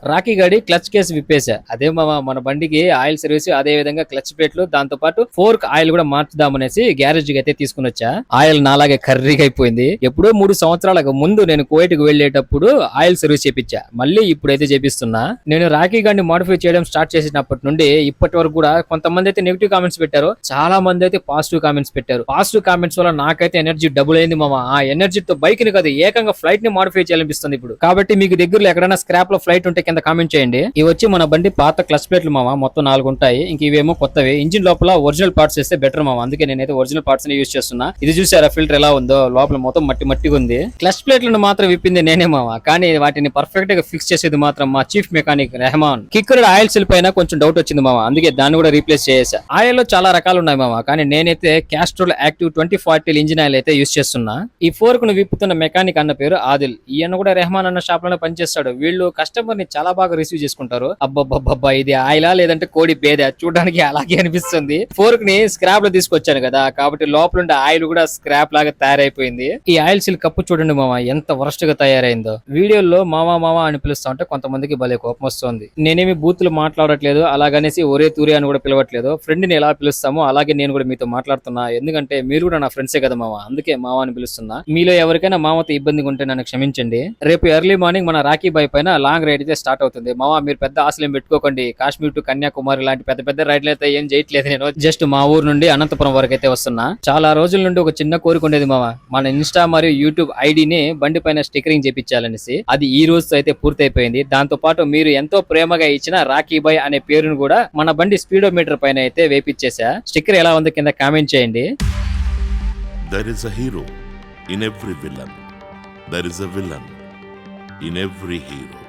Rocky గాడి clutch case విప్పేసా. అదే మన బండికి ఆయిల్ సర్వీస్, అదే విధంగా క్లచ్ ప్లేట్లు, దాంతో పాటు ఫోర్క్ ఆయిల్ కూడా మార్చుదామనేసి గ్యారేజ్ కి అయితే తీసుకుని వచ్చా. ఆయిల్ నాలాగే కర్రీగా అయిపోయింది. ఎప్పుడో 3 సంవత్సరాలకు ముందు నేను కువైట్ కి వెళ్లేటప్పుడు ఆయిల్ సర్వీస్ చేపించా, మళ్ళీ ఇప్పుడైతే చేపిస్తున్నా. నేను రాకీ గాడిని మోడిఫై చేయడం స్టార్ట్ చేసినప్పటి నుండి ఇప్పటి వరకు కూడా కొంతమంది అయితే నెగిటివ్ కామెంట్స్ పెట్టారు, చాలా మంది అయితే పాజిటివ్ కామెంట్స్ పెట్టారు. పాజిటివ్ కామెంట్స్ వల్ల నాకైతే ఎనర్జీ డబుల్ అయింది మామ. ఆ ఎనర్జీతో బైక్ ని కాదు, ఏకంగా ఫ్లైట్ ని మోడిఫై చేయాలనిపిస్తుంది ఇప్పుడు. కాబట్టి మీకు దగ్గరలో ఎక్కడైనా స్క్రాప్ లో ఫ్లైట్ ఉంటే కింద కామెంట్ చేయండి. ఇవి వచ్చి మన బండి పాత క్లచ్ ప్లేట్లు మామ, మొత్తం 4 ఉంటాయి. ఇంక ఇవేమో కొత్తవి. ఇంజిన్ లోపల ఒరిజినల్ పార్ట్స్ వేస్తే బెటర్ మామ, అందుకే నేనైతే ఒరిజినల్ పార్ట్స్ ని యూజ్ చేస్తున్నా. ఇది చూసారా ఫిల్టర్ ఎలా ఉందో, లోపల మొత్తం మట్టి మట్టిగా ఉంది. క్లచ్ ప్లేట్లను మాత్రం విప్పింది నేనే మామ, కానీ వాటిని పర్ఫెక్ట్ గా ఫిక్స్ చేసేది మాత్రం మా chief mechanic Rahman. Kicker oil seal పైన కొంచెం డౌట్ వచ్చింది మామ, అందుకే దాన్ని కూడా రీప్లేస్ చేసా. ఆయిల్ లో చాలా రకాలు ఉన్నాయి మామ, కానీ నేనైతే క్యాస్ట్రోల్ యాక్టివ్ 2040 ఇంజిన్ ఆయిల్ అయితే యూజ్ చేస్తున్నా. ఈ ఫోర్క్ ను విప్పుతున్న మెకానిక్ అన్న పేరు ఆదిల్. ఈయన కూడా రెహమాన్ అన్న షాప్ లోనే పనిచేస్తాడు. వీళ్ళు కస్టమర్ ని చాలా బాగా రిసీవ్ చేసుకుంటారు. అబ్బబ్బబ్బా, ఇది ఆయిలా లేదంటే కోడి బేదా, చూడడానికి అలాగే అనిపిస్తుంది. ఫోర్క్ ని స్క్రాప్ లో తీసుకొచ్చాను కదా, కాబట్టి లోపల ఉండే ఆయిల్ కూడా స్క్రాప్ లాగా తయారైపోయింది. ఈ ఆయిల్ సీల్ కప్పు చూడండి మామ, ఎంత వరస్ట్ గా తయారైందో. వీడియోలో మామా మామా అని పిలుస్తా ఉంటే కొంతమందికి భలే కోపం వస్తుంది. నేనేమి బూతులు మాట్లాడట్లేదు, అలాగనేసి ఒరే తూరి అని కూడా పిలవట్లేదు. ఫ్రెండ్ ని ఎలా పిలుస్తామో అలాగే నేను కూడా మీతో మాట్లాడుతున్నా, ఎందుకంటే మీరు కూడా నా ఫ్రెండ్సే కదా మామ, అందుకే మామ అని పిలుస్తున్నా. మీలో ఎవరికైనా మామతో ఇబ్బందిగా ఉంటే నన్ను క్షమించండి. రేపు ఎర్లీ మార్నింగ్ మన రాకీ బాయ్ పైన లాంగ్ రైడ్ అయితే స్టార్ట్ అవుతుంది మామ. మీరు పెద్ద ఆశలు ఏం పెట్టుకోకండి. కాశ్మీర్ టు కన్యాకుమారి లాంటి పెద్ద పెద్ద రైడ్లు అయితే ఏం చేయట్లేదు నేను. జస్ట్ మా ఊరు నుండి అనంతపురం వరకు అయితే వస్తున్నా. చాలా రోజుల నుండి ఒక చిన్న కోరిక ఉండేది మామ, మన ఇన్స్టా మరియు యూట్యూబ్ ఐడిని బండి పైన స్టిక్కరింగ్ చేపించాలనేసి. అది ఈ రోజుతో అయితే పూర్తయిపోయింది. దాంతో పాటు మీరు ఎంతో ప్రేమగా ఇచ్చిన రాకీ బాయ్ అనే పేరును కూడా మన బండి స్పీడోమీటర్ పైన అయితే వేపించేసా. స్టిక్కర్ ఎలా ఉంది కింద కామెంట్ చేయండి. There is a hero in every villain. There is a villain in every hero.